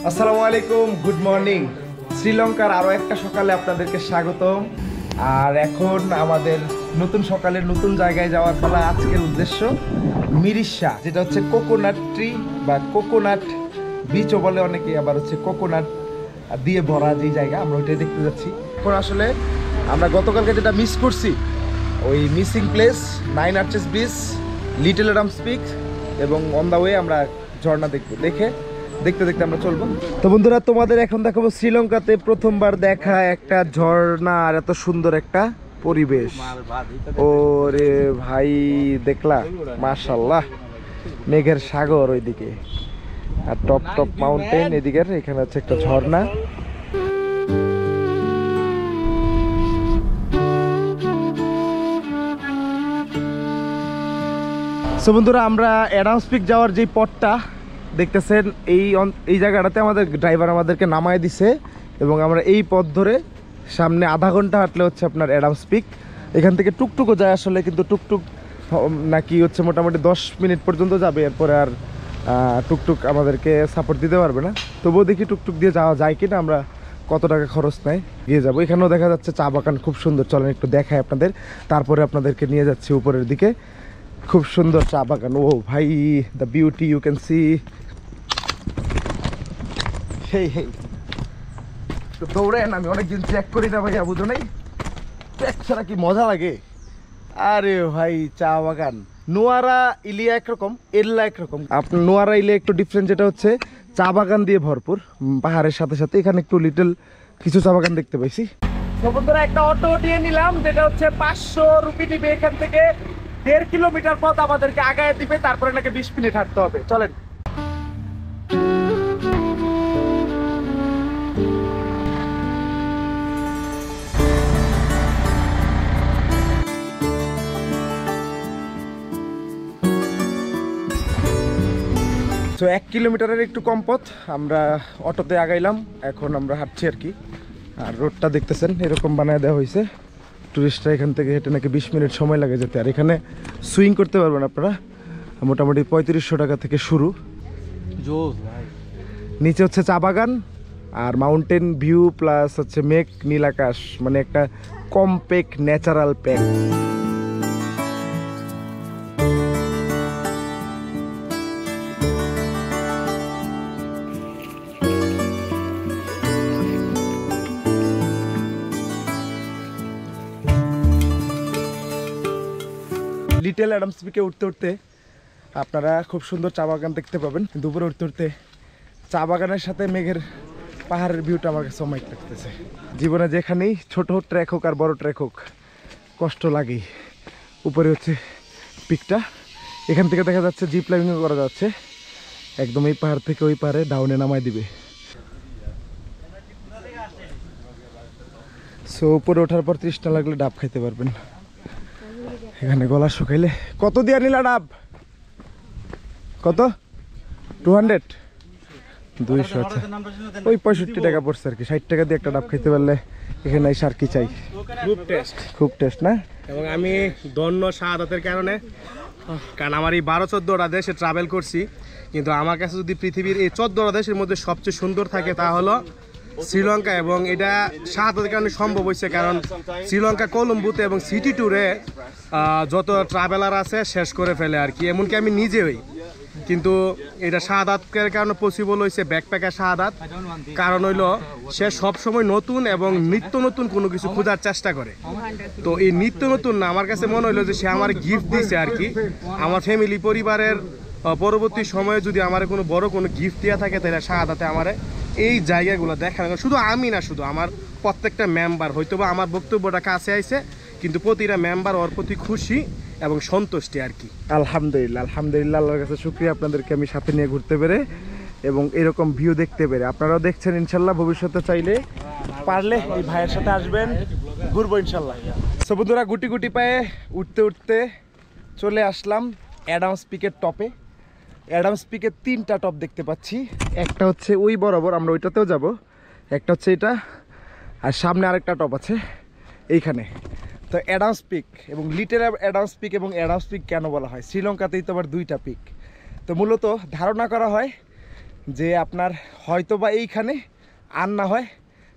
আসসালামু আলাইকুম, good morning. শ্রীলঙ্কার আরও একটা সকালে আপনাদেরকে স্বাগতম। আর এখন আমাদের নতুন সকালে নতুন জায়গায় যাওয়ার পালা। আজকের উদ্দেশ্য মিরিশা, যেটা হচ্ছে কোকোনাট ট্রি বা কোকোনাট বিচও বলে অনেকে, আবার হচ্ছে কোকোনাট দিয়ে ভরা যে জায়গা, আমরা ওইটাই দেখতে যাচ্ছি। এখন আসলে আমরা গতকালকে যেটা মিস করছি, ওই missing place 9 arches beach, little Adams peak এবং অন দ্য ওয়ে আমরা ঝর্ণা দেখবো। দেখতে দেখতে আমরা চলবো। তো বন্ধুরা, তোমাদের এখন দেখাবো শ্রীলঙ্কাতে প্রথমবার দেখা একটা ঝর্ণা আর এত সুন্দর একটা পরিবেশ। ওরে ভাই, দেখলা? মাশাআল্লাহ, মেঘের সাগর ওইদিকে আর টপ টপ মাউন্টেন এদিকের, এখানে হচ্ছে একটা ঝর্ণা। সো বন্ধুরা, আমরা অ্যাডামস পিক যাওয়ার যে পথটা দেখতেছেন, এই জায়গাটাতে আমাদের ড্রাইভার আমাদেরকে নামায় দিছে এবং আমরা এই পথ ধরে সামনে আধা ঘন্টা হাঁটলে হচ্ছে আপনার অ্যাডামস পিক। এখান থেকে টুকটুকও যায় আসলে, কিন্তু টুকটুক নাকি হচ্ছে মোটামুটি 10 মিনিট পর্যন্ত যাবে, এরপরে আর টুকটুক আমাদেরকে সাপোর্ট দিতে পারবে না। তবুও দেখি টুকটুক দিয়ে যাওয়া যায় কিনা, আমরা কত টাকা খরচ নেয় গিয়ে যাবো। এখানেও দেখা যাচ্ছে চা বাগান খুব সুন্দর, চলেন একটু দেখায় আপনাদের, তারপরে আপনাদেরকে নিয়ে যাচ্ছি উপরের দিকে। খুব সুন্দর চা বাগান। ও ভাই, the beauty you can see. Hey hey, দৌড়েন, আমি অনেকদিন ট্রেক করি না ভাইয়া, বুঝো নাই? ট্রেক ছাড়া কি মজা লাগে। আরে ভাই, চা বাগান নোয়ারা ইলিয়া একরকম, এল্লা একরকম। আপনার নোয়ারা ইলিয়া একটু ডিফারেন্ট, যেটা হচ্ছে চা বাগান দিয়ে ভরপুর, পাহাড়ের সাথে সাথে এখানে একটু লিটল কিছু চা বাগান দেখতে পাইছি। বন্ধুরা, একটা অটো দিয়ে নিলাম, যেটা হচ্ছে 500 রুপি নিবে। এখান থেকে 1.5 কিলোমিটার পথ আমাদেরকে আগায় দিবে, তারপরে নাকি 20 মিনিট হাঁটতে হবে। চলেন। তো 1 কিলোমিটারের একটু কম পথ আমরা অটোতে আগাইলাম, এখন আমরা হাঁটছি আর কি। আর রোডটা দেখতেছেন এরকম বানায় দেওয়া হয়েছে, টুরিস্টরা এখান থেকে হেঁটে নাকি 20 মিনিট সময় লাগে যেতে। আর এখানে সুইং করতে পারবেন আপনারা, মোটামুটি 3500 টাকা থেকে শুরু। নিচে হচ্ছে চা বাগান আর মাউন্টেন ভিউ প্লাস হচ্ছে মেঘ, নীল আকাশ, মানে একটা compact natural pack. Little Adam's পিকে উঠতে উঠতে আপনারা খুব সুন্দর চা বাগান দেখতে পাবেন, কিন্তু উপরে উঠতে উঠতে চা বাগানের সাথে মেঘের পাহাড়ের ভিউটা আমার কাছে অমাইক লাগতেছে। জীবনে যেখানেই ছোট ট্র্যাক হোক আর বড় ট্র্যাক হোক, কষ্ট লাগেই। উপরে হচ্ছে পিকটা, এখান থেকে দেখা যাচ্ছে জিপ লাইনিং করা যাচ্ছে, একদম এই পাহাড় থেকে ওই পাহাড়ে ডাউনে নামায় দিবে। সো উপরে ওঠার পর তৃষ্ণা লাগলে ডাব খাইতে পারবেন। এখানে গলা শুকাইলে কত দিয়া নিলা ডাব? কত? 200? 200? আচ্ছা, ওই 65 টাকা পড়ছে আর কি। 60 টাকা দিয়ে একটা ডাব খাইতে পারলে এখানে এসে আর কি চাই। খুব টেস্ট না? এবং আমি ধন্য শাহাদাতের কারণে, কারণ আমার এই 12-14টা দেশে ট্রাভেল করছি, কিন্তু আমার কাছে যদি পৃথিবীর এই 14টা দেশের মধ্যে সবচেয়ে সুন্দর থাকে তা হলো শ্রীলঙ্কা। এবং এটা শাহাদাতের কারণে সম্ভব হয়েছে, কারণ শ্রীলঙ্কা কলম্বোতে এবং সিটি ট্যুরে যত ট্রাভেলার আছে শেষ করে ফেলে আর কি, এমনকি আমি নিজেই। কিন্তু এটা শাহাদাতের কারণে পসিবল হয়েছে, ব্যাকপ্যাকার শাহাদাত। কারণ হইলো সে সবসময় নতুন এবং নিত্য নতুন কোনো কিছু খোঁজার চেষ্টা করে। তো এই নিত্য নতুন না, আমার কাছে মনে হইলো যে সে আমার গিফট দিয়েছে আর কি। আমার ফ্যামিলি পরিবারের পরবর্তী সময়ে যদি আমার কোনো বড় কোনো গিফট দেওয়া থাকে, তাহলে শাহাদাতে আমার এই জায়গাগুলো দেখানো। শুধু আমি না, শুধু আমার প্রত্যেকটা মেম্বার, হয়তো বা আমার বক্তব্যটা কাছে আইছে, কিন্তু প্রতিটা মেম্বার ওর প্রতি খুশি এবং সন্তুষ্টি আর কি। আলহামদুলিল্লাহ, আলহামদুলিল্লাহ, আল্লাহর কাছে শুকরিয়া আপনাদেরকে আমি সাথে নিয়ে ঘুরতে পেরে এবং এরকম ভিউ দেখতে পেরে। আপনারাও দেখছেন ইনশাল্লাহ, ভবিষ্যতে চাইলে পারলে এই ভাইয়ের সাথে আসবেন, ঘুরবো ইনশাল্লাহ। সো বন্ধুরা, গুটি গুটি পায়ে উঠতে উঠতে চলে আসলাম অ্যাডামস পিকের টপে। অ্যাডামস পিকের 3টা টপ দেখতে পাচ্ছি। একটা হচ্ছে ওই বরাবর, আমরা ওইটাতেও যাব। একটা হচ্ছে এটা, আর সামনে আরেকটা টপ আছে এইখানে। তো অ্যাডামস পিক এবং লিটল অ্যাডামস পিক, এবং অ্যাডামস পিক কেন বলা হয়? শ্রীলঙ্কাতেই তো আবার 2টা পিক। তো মূলত ধারণা করা হয় যে আপনার হয়তো বা এইখানে আর না হয়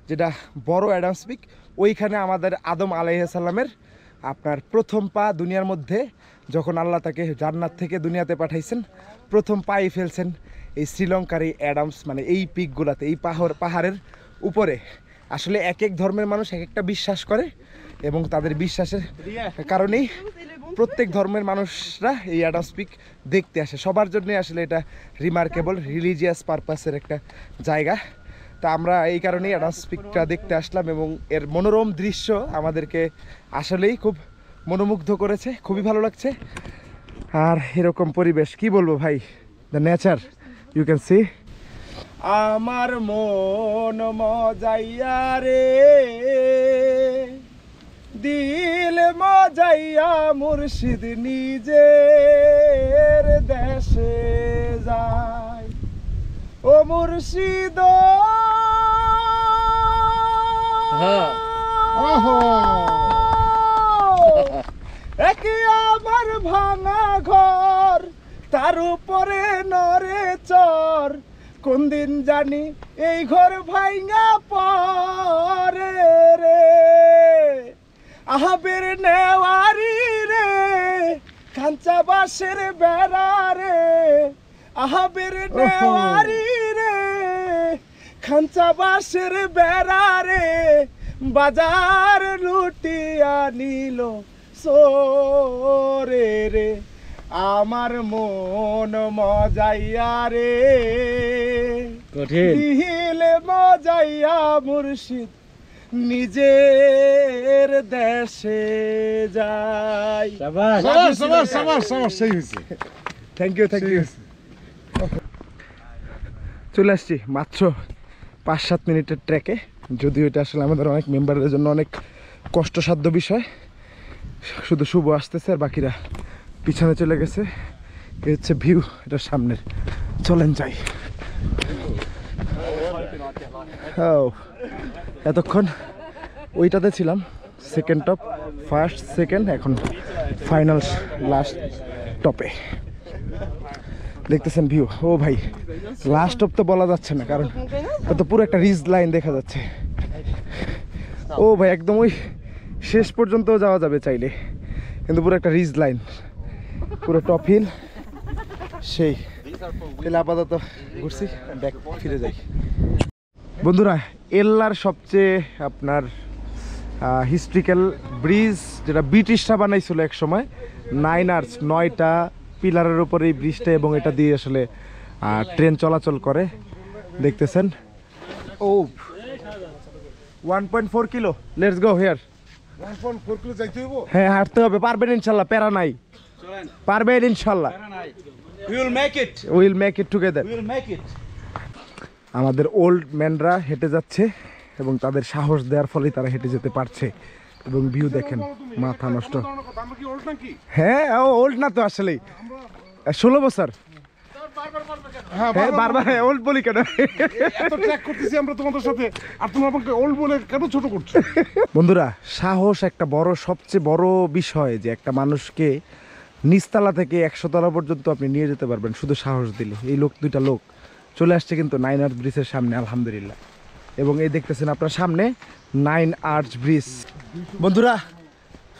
যেটা বড় অ্যাডামস পিক, ওইখানে আমাদের আদম আলাইহিস সালামের আপনার প্রথম পা দুনিয়ার মধ্যে যখন আল্লাহ তাকে জান্নাত থেকে দুনিয়াতে পাঠাইছেন, প্রথম পাই ফেলছেন এই শ্রীলঙ্কার এই অ্যাডামস মানে এই পিকগুলাতে, এই পাহাড়ের উপরে। আসলে এক এক ধর্মের মানুষ এক একটা বিশ্বাস করে এবং তাদের বিশ্বাসের কারণেই প্রত্যেক ধর্মের মানুষরা এই অ্যাডামস পিক দেখতে আসে। সবার জন্য আসলে এটা রিমার্কেবল রিলিজিয়াস পারপাসের একটা জায়গা। তা আমরা এই কারণেই অ্যাডামস পিকটা দেখতে আসলাম এবং এর মনোরম দৃশ্য আমাদেরকে আসলেই খুব মনোমুগ্ধ করেছে, খুবই ভালো লাগছে। আর এরকম পরিবেশ কি বলবো ভাই, the nature you can see. আমার মন মজাইয়া রে দিল মজাইয়া মুর্শিদ নিজের দেশে যায়, ও মুর্শিদ একে আমার ভাঙা ঘর, তার উপরে নরে চর, কোন দিন জানি এই ঘর ভাঙা পরে রে, আহাবের নেওয়ারি রে খাঞ্চা বাসের বেড়া রে, আহাবের নেওয়ারি রে খাঞ্চা বাসের বেড়া রে, বাজার লুটিয়া নিল সোরে রে, আমার মন মজাইয়া রে দিল মজাইয়া মুর্শিদ নিজের দেশে যাই। Thank you thank you. চলে আসছি মাত্র 5-7 মিনিটের ট্রেকে, যদিও এটা আসলে আমাদের অনেক মেম্বারদের জন্য অনেক কষ্টসাধ্য বিষয়। শুধু শুভ আসতেছে আর বাকিরা পিছনে চলে গেছে। এই হচ্ছে ভিউ এটার সামনের, চলেন যাই। এতক্ষণ ওইটাতে ছিলাম, সেকেন্ড টপ, ফার্স্ট সেকেন্ড, এখন ফাইনাল লাস্ট টপে। দেখতেছেন ভিউ। ও ভাই লাস্ট টপ তো বলা যাচ্ছে না, কারণ তো পুরো একটা রিজ লাইন দেখা যাচ্ছে। ও ভাই একদম ওই শেষ পর্যন্ত যাওয়া যাবে চাইলে, কিন্তু পুরো একটা রিজ লাইন, পুরো টপ হিল সেই। তাহলে আপাতত ঘুরছি, ব্যাক ফিরে যাই। বন্ধুরা এল্লার সবচেয়ে আপনার হিস্ট্রিক্যাল ব্রিজ, যেটা ব্রিটিশরা বানাইছিল এক সময়, 9 আর্চ 9টা পিলারের উপর এই ব্রিজটা, এবং এটা দিয়ে আসলে ট্রেন চলাচল করে। দেখতেছেন ও 1.4 kilo, let's go here. 1.4 kilo যাইতে হইব? হ্যাঁ হাঁটতে হবে, পারবেন ইনশাল্লাহ, প্যারা নাই, পারবেন ইনশাল্লাহ। We will make it. Will make it together. We will make it. আমাদের ওল্ড ম্যানরা হেঁটে যাচ্ছে এবং তাদের সাহস দেওয়ার ফলে তারা হেঁটে যেতে পারছে, এবং ভিউ দেখেন, মাথা নষ্ট। আমরা কি ওল্ড নাকি? হ্যাঁ ওল্ড না তো আসলেই 16 বছর। হ্যাঁ বারবার ওল্ড বলি কেন? এত ট্র্যাক করতেছি আমরা তোমাদের সাথে, আর তোমরা আমাকে ওল্ড বলে কেন ছোট করছো? বন্ধুরা সাহস একটা বড়, সবচেয়ে বড় বিষয়, যে একটা মানুষকে নিচতলা থেকে 100 তলা পর্যন্ত আপনি নিয়ে যেতে পারবেন শুধু সাহস দিলে। এই দুইটা লোক চলে আসছে কিন্তু 9 আর্চ ব্রিজের সামনে, আলহামদুলিল্লাহ। এবং এই দেখতেছেন আপনার সামনে 9 আর্চ ব্রিজ। বন্ধুরা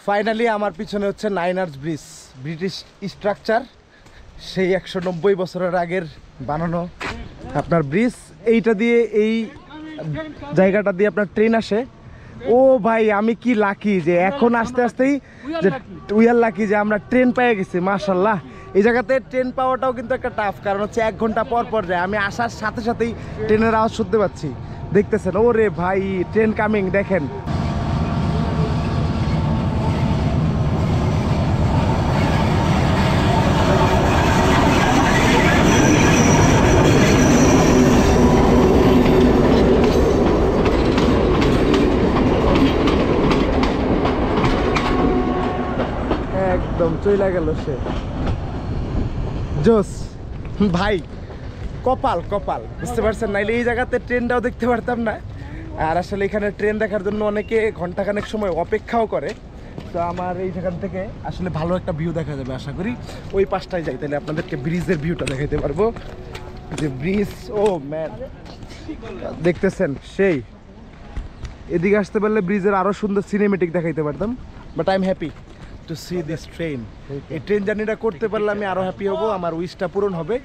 ফাইনালি আমার পিছনে হচ্ছে 9 আর্চ ব্রিজ, ব্রিটিশ স্ট্রাকচার, সেই 190 বছরের আগের বানানো আপনার ব্রিজ। এইটা দিয়ে, এই জায়গাটা দিয়ে আপনার ট্রেন আসে। ও ভাই আমি কি লাকি যে এখন আস্তে আস্তেই, যে উই আর লাকি যে আমরা ট্রেন পেয়ে গেছি, মাশাআল্লাহ। এই জায়গাতে ট্রেন পাওয়াটাও কিন্তু একটা টাফ, কারণ হচ্ছে 1 ঘন্টা পর পর যায়। আমি আসার সাথে সাথেই ট্রেনের আওয়াজ শুনতে পাচ্ছি। দেখতেছেন ওরে ভাই ট্রেন কামিং, দেখেন। একদম চইলা গেল সে, জোস ভাই। কপাল কপাল, বুঝতে পারছেন, নাইলে এই জায়গাতে ট্রেনটাও দেখতে পারতাম না। আর আসলে এখানে ট্রেন দেখার জন্য অনেকে ঘন্টাখানেক সময় অপেক্ষাও করে। তো আমার এই জায়গা থেকে আসলে ভালো একটা ভিউ দেখা যাবে, আশা করি। ওই পাশটায় যাই, তাহলে আপনাদেরকে ব্রিজের ভিউটা দেখাইতে পারবো। যে ব্রিজ, ও ম্যান দেখতেছেন সেই, এদিকে আসতে পারলে ব্রিজের আরো সুন্দর সিনেমেটিক দেখাইতে পারতাম, but I am happy to C this train. এই ট্রেন জার্নিটা করতে পারলে আমি আরো হ্যাপি হব, আমার উইশটা পূরণ হবে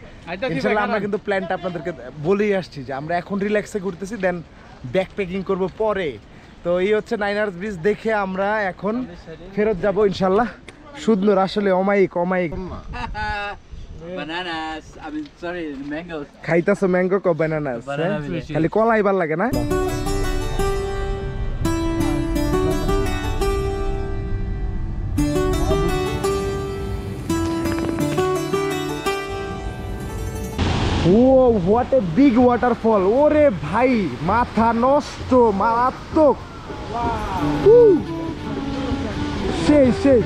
ইনশাআল্লাহ। আমরা কিন্তু প্ল্যানটা আপনাদেরকে বলেই আসছি যে আমরা এখন রিল্যাক্সে ঘুরতেছি, দেন ব্যাকপ্যাকিং করব পরে। তো এই হচ্ছে নাইনার্স ব্রিজ দেখে আমরা এখন ফেরত যাব ইনশাআল্লাহ। সুন্দর আসলে, অমায়িক অমায়িক। Bananas, I mean, sorry, mangoes. খাইতাছো ম্যাঙ্গো কো বানানাস, খালি কলাই ভাল লাগে না? ও হোয়াট এ বিগ ওয়াটারফল, ওরে ভাই মাথা নষ্ট, মারাত্মক। সেই সেই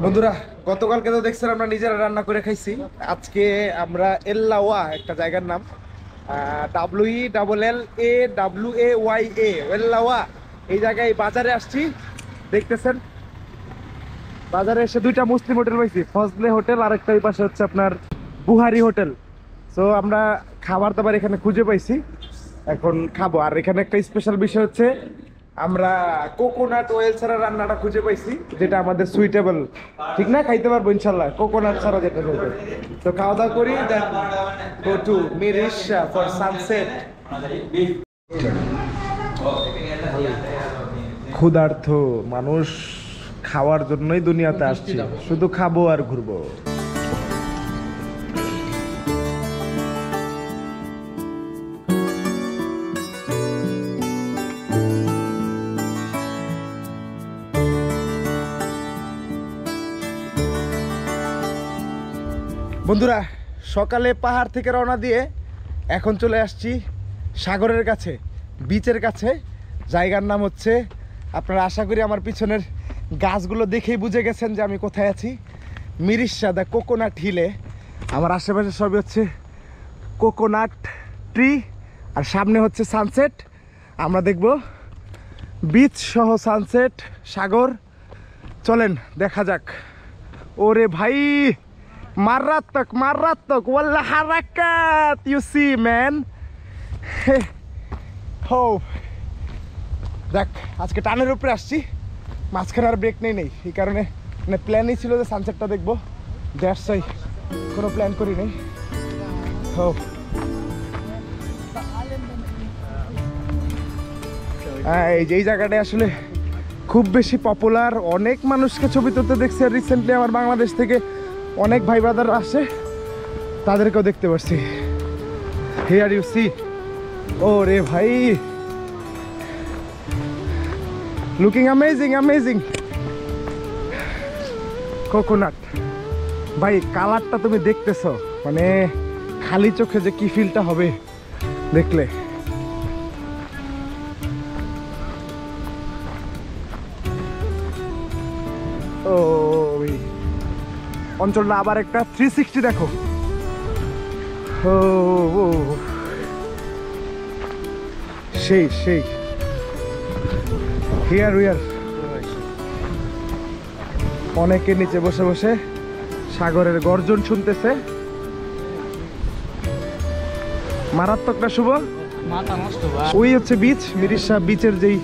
বন্ধুরা, গতকালকে তো দেখছেন আমরা নিজেরা রান্না করে খাইছি। আজকে আমরা এল্লাওয়া, একটা জায়গার নাম, WELLAWA, এল্লাওয়া, এই জায়গায় বাজারে আসছি। দেখতেছেন বাজারে এসে দুইটা মুসলিম হোটেল পাইছি, ফজলে হোটেল আর একটা এই পাশে হচ্ছে আপনার বুহারি হোটেল। সো আমরা খাবার দাবার এখানে খুঁজে পাইছি, এখন খাবো। আর এখানে একটা স্পেশাল বিষয় হচ্ছে আমরা কোকোনাট অয়েল ছাড়া রান্নাটা খুঁজে পাইছি, যেটা আমাদের সুইটেবল, ঠিক না? খাইতে পারবো ইনশাল্লাহ কোকোনাট ছাড়া যেটা চলবে। তো খাওয়া দাওয়া করি, দেন গো টু মিরিশা ফর সানসেট। ক্ষুধার্ত মানুষ, খাওয়ার জন্যই দুনিয়াতে আসছি, শুধু খাবো আর ঘুরবো। বন্ধুরা, সকালে পাহাড় থেকে রওনা দিয়ে এখন চলে আসছি সাগরের কাছে, বিচের কাছে। জায়গার নাম হচ্ছে, আপনারা আশা করি আমার পিছনের গাছগুলো দেখেই বুঝে গেছেন যে আমি কোথায় আছি, মিরিশা দ্য কোকোনাট হিলে। আমার আশেপাশে সবই হচ্ছে কোকোনাট ট্রি, আর সামনে হচ্ছে সানসেট। আমরা দেখব বিচ সহ সানসেট, সাগর। চলেন দেখা যাক। ওরে ভাই মারাত্মক মারাত্মক, ওয়াল্লাহ হারাকাত, ইউ সি ম্যান। হো দেখ, আজকে টানের উপরে আসছি, মাঝখানে আর ব্রেক নেই, এই কারণে মানে প্ল্যানই ছিল যে সানসেটটা দেখবো, দ্যাটস ওয়াই, কোনো প্ল্যান করি নেই। হো এই জায়গাটায় আসলে খুব বেশি পপুলার, অনেক মানুষকে ছবি তুলতে দেখছি। আর রিসেন্টলি আমার বাংলাদেশ থেকে অনেক ভাই ব্রাদার আসে, তাদেরকেও দেখতে পাচ্ছি। হিয়ার ইউ সি, ও রে ভাই, লুকিং অ্যামেজিং অ্যামেজিং। কোকোনাট ভাই, কালারটা তুমি দেখতেছো, মানে খালি চোখে যে কি ফিলটা হবে দেখলে। ও অঞ্চলটা আবার একটা 360 দেখো। ও সেই সেই, হিয়ার উই আর। অনেকে নিচে বসে বসে সাগরের গর্জন শুনতেছে। মারাত্মক না শুভ? ওই হচ্ছে বিচ, মিরিশা বিচের যেই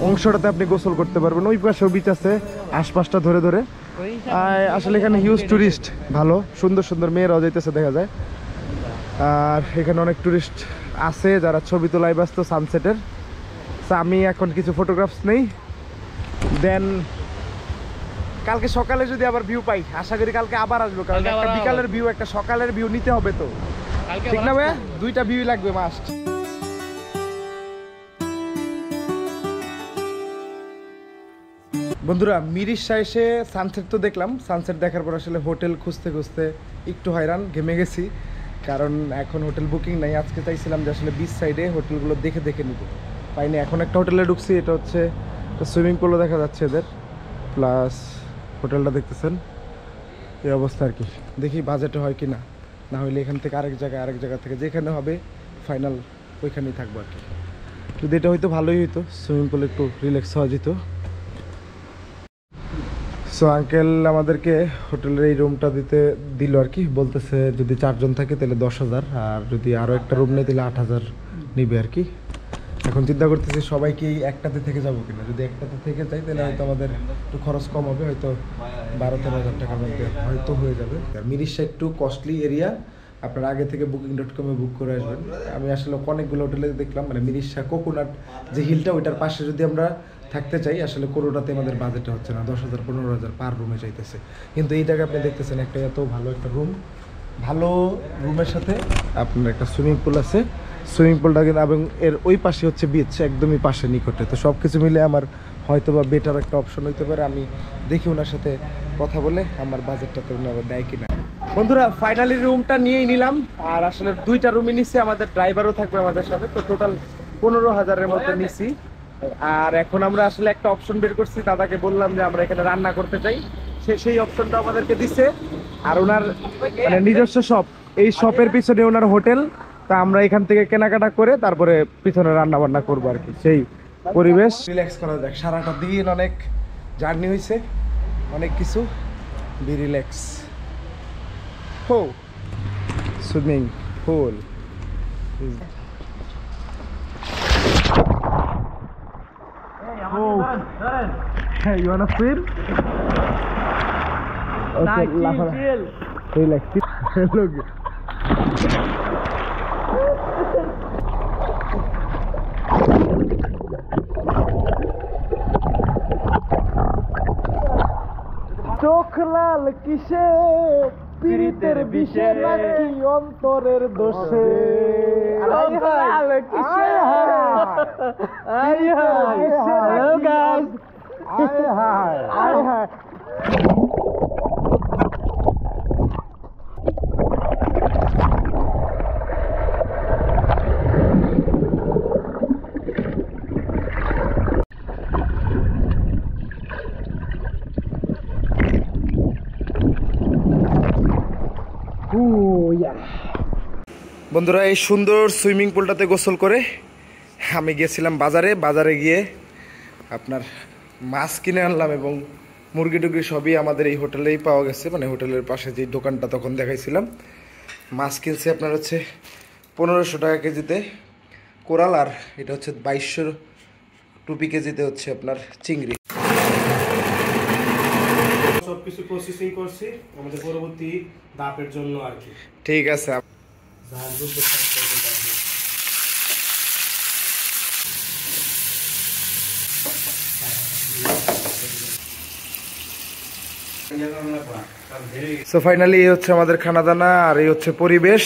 অংশটাতে আপনি গোসল করতে পারবেন। ওই পাশেও বিচ আছে, আশপাশটা ধরে ধরে। আসলে এখানে হিউজ টুরিস্ট, ভালো সুন্দর সুন্দর মেয়েরাও যাইতেছে দেখা যায়। আর এখানে অনেক টুরিস্ট আছে যারা ছবি তোলায় ব্যস্ত সানসেটের। আমি এখন কিছু ফটোগ্রাফস নেই, দেন কালকে সকালে যদি আবার ভিউ পাই, আশা করি কালকে আবার আসবো, কারণ একটা বিকালের ভিউ একটা সকালের ভিউ নিতে হবে। তো ঠিক না ভাইয়া, দুইটা ভিউ লাগবে মাস্ট। বন্ধুরা, মিরিশা এসে সানসেট তো দেখলাম, সানসেট দেখার পর আসলে হোটেল খুঁজতে খুঁজতে একটু হয়রান, ঘেমে গেছি। কারণ এখন হোটেল বুকিং নাই। আজকে চাইছিলাম যে আসলে বিচ সাইডে হোটেলগুলো দেখে দেখে নিব, পাইনি। এখন একটা হোটেলে ঢুকছি, এটা হচ্ছে সুইমিং পুলও দেখা যাচ্ছে এদের, প্লাস হোটেলটা দেখতেছেন এই অবস্থা আর কি। দেখি বাজেটে হয় কি না, না হলে এখান থেকে আরেক জায়গা থেকে যেখানে হবে ফাইনাল ওইখানেই থাকবো আর কি। যদি এটা হয়তো ভালোই হইতো, সুইমিং পুলে একটু রিল্যাক্স হওয়া যেত। সো আঙ্কেল আমাদেরকে হোটেলের এই রুমটা দিল আর কি। বলতেছে যদি 4 জন থাকে তাহলে 10,000, আর যদি আরও একটা রুম নেই তাহলে 8,000 নিবে আর কি। এখন চিন্তা করতেছি সবাই কি একটাতে থেকে যাবো কিনা। যদি একটাতে থেকে যাই তাহলে হয়তো আমাদের একটু খরচ কম হবে, হয়তো 12-13,000 টাকার মধ্যে হয়তো হয়ে যাবে। আর মিরিশা একটু কস্টলি এরিয়া, আপনারা আগে থেকে booking.com-এ বুক করে আসবেন। আমি আসলে অনেকগুলো হোটেলে দেখলাম, মানে মিরিশা কোকোনাট যে হিলটা ওইটার পাশে যদি আমরা থাকতে চাই, আসলে কোনোটাতে আমাদের বাজেটে হচ্ছে না, 10,000-15,000 পার রুমে চাইতেছে। কিন্তু এই জায়গায় আপনি দেখতেছেন একটা এত ভালো একটা রুম, ভালো রুমের সাথে আপনার একটা সুইমিং পুল আছে। সুইমিং পুলটা কিন্তু এবং এর ওই পাশে হচ্ছে বিচ, একদমই পাশে নিকটে। তো সব কিছু মিলে আমার হয়তো বা বেটার একটা অপশন হইতে পারে। আমি দেখি ওনার সাথে কথা বলে আমার বাজেটটা তো ওনারা দেয় কিনা। বন্ধুরা ফাইনালি রুমটা নিয়েই নিলাম, আর আসলে 2টা রুমই নিচ্ছি, আমাদের ড্রাইভারও থাকবে আমাদের সাথে। তো টোটাল 15,000-এর মধ্যে নিছি। আর এখন আমরা আসলে একটা অপশন বের করছি, দাদাকে বললাম যে আমরা এখানে রান্না করতে চাই, সেই অপশনটা আমাদেরকে দিছে। আর ওনার মানে নিজস্ব শপ, এই শপের পিছনে ওনার হোটেল। তা আমরা এখান থেকে কেনাকাটা করে তারপরে পিছনে রান্না বান্না করবো আর কি। সেই পরিবেশ রিল্যাক্স করা যাক। সারাটা দিন অনেক জার্নি হয়েছে, অনেক কিছু, বি রিল্যাক্স। হো swimming pool. Hey, you wanna swim? Okay, chill. Relax. Look. চোখ লাল কিসে পীড়িতের বিষে নাকি অন্তরের দোষে। লাল কিসে বন্ধুরা, এই সুন্দর সুইমিং পুলটাতে গোসল করে আমি গিয়েছিলাম বাজারে গিয়ে আপনার মাছ কিনে আনলাম, এবং মুরগি টুরগি সবই আমাদের এই হোটেলেই পাওয়া গেছে। মানে হোটেলের পাশে যে দোকানটা তখন দেখাইছিলাম, মাছ কিনছে আপনার হচ্ছে 1500 টাকা কেজিতে কোরাল, আর এটা হচ্ছে 2200 কেজিতে হচ্ছে আপনার চিংড়ি। সবকিছু প্রসেসিং করছি আমাদের পরবর্তী ধাপের জন্য আর কি। ঠিক আছে। সো ফাইনালি এই হচ্ছে আমাদের খানাদানা, আর এই হচ্ছে পরিবেশ।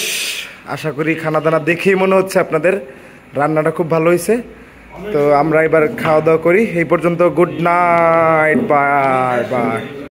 আশা করি খানাদানা দেখেই মনে হচ্ছে আপনাদের রান্নাটা খুব ভালো হয়েছে। তো আমরা এবার খাওয়া দাওয়া করি। এই পর্যন্ত গুড নাইট, বাই বাই।